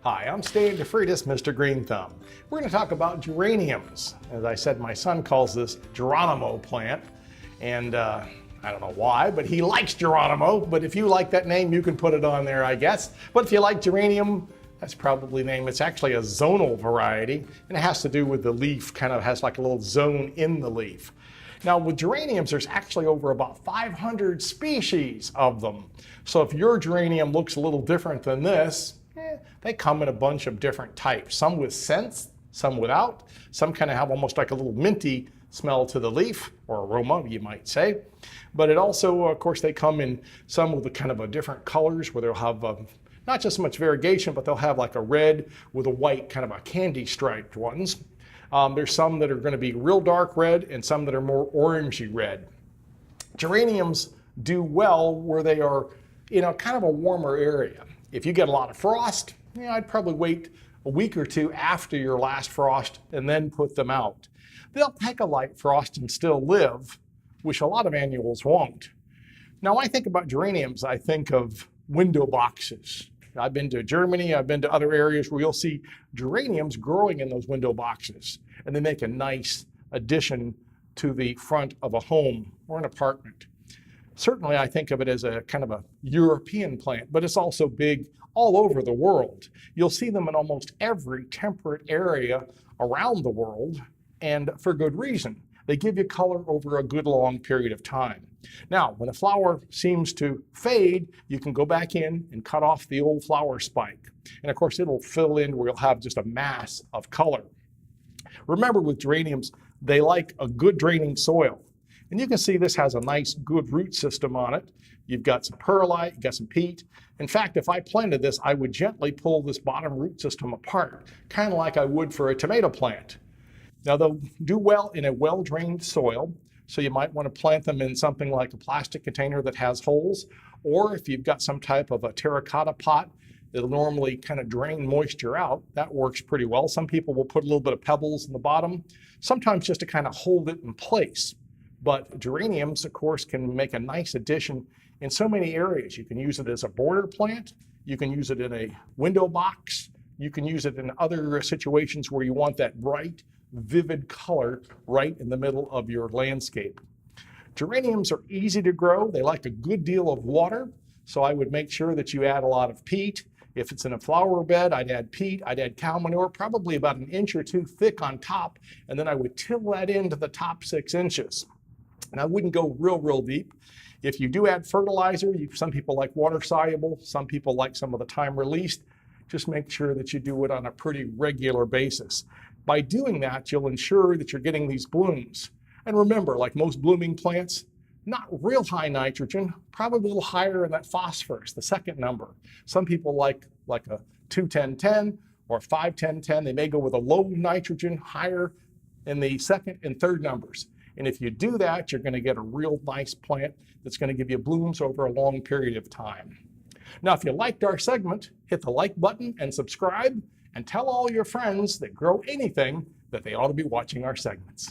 Hi, I'm Stan DeFreitas, Mr. Greenthumb. We're going to talk about geraniums. As I said, my son calls this Geronimo plant, and I don't know why, but he likes Geronimo. But if you like that name, you can put it on there, I guess. But if you like geranium, that's probably the name. It's actually a zonal variety, and it has to do with the leaf, kind of has like a little zone in the leaf. Now with geraniums, there's actually over about 500 species of them. So if your geranium looks a little different than this, they come in a bunch of different types. Some with scents, some without. Some kind of have almost like a little minty smell to the leaf, or aroma, you might say. But it also, of course, they come in some with a kind of a different colors where they'll have not just so much variegation, but they'll have like a red with a white, kind of a candy striped ones. There's some that are going to be real dark red and some that are more orangey red. Geraniums do well where they are, kind of a warmer area. If you get a lot of frost, I'd probably wait a week or two after your last frost and then put them out. They'll take a light frost and still live, which a lot of annuals won't. Now, when I think about geraniums, I think of window boxes. I've been to Germany, I've been to other areas where you'll see geraniums growing in those window boxes, and they make a nice addition to the front of a home or an apartment. Certainly, I think of it as a kind of a European plant, but it's also big all over the world. You'll see them in almost every temperate area around the world, and for good reason. They give you color over a good long period of time. Now, when a flower seems to fade, you can go back in and cut off the old flower spike. And of course, it'll fill in where you'll have just a mass of color. Remember, with geraniums, they like a good draining soil. And you can see this has a nice, good root system on it. You've got some perlite, you've got some peat. In fact, if I planted this, I would gently pull this bottom root system apart, kind of like I would for a tomato plant. Now, they'll do well in a well-drained soil, so you might want to plant them in something like a plastic container that has holes, or if you've got some type of a terracotta pot that'll normally kind of drain moisture out, that works pretty well. Some people will put a little bit of pebbles in the bottom, sometimes just to kind of hold it in place. But geraniums, of course, can make a nice addition in so many areas. You can use it as a border plant, you can use it in a window box, you can use it in other situations where you want that bright, vivid color right in the middle of your landscape. Geraniums are easy to grow. They like a good deal of water, so I would make sure that you add a lot of peat. If it's in a flower bed, I'd add peat, I'd add cow manure, probably about an inch or two thick on top, and then I would till that into the top 6 inches. And I wouldn't go real deep. If you do add fertilizer, some people like water soluble, some people like some of the time released. Just make sure that you do it on a pretty regular basis. By doing that, you'll ensure that you're getting these blooms. And remember, like most blooming plants, not real high nitrogen, probably a little higher in that phosphorus, the second number. Some people like a 2-10-10 or 5-10-10. They may go with a low nitrogen, higher in the second and third numbers. And if you do that, you're going to get a real nice plant that's going to give you blooms over a long period of time. Now, if you liked our segment, hit the like button and subscribe, and tell all your friends that grow anything that they ought to be watching our segments.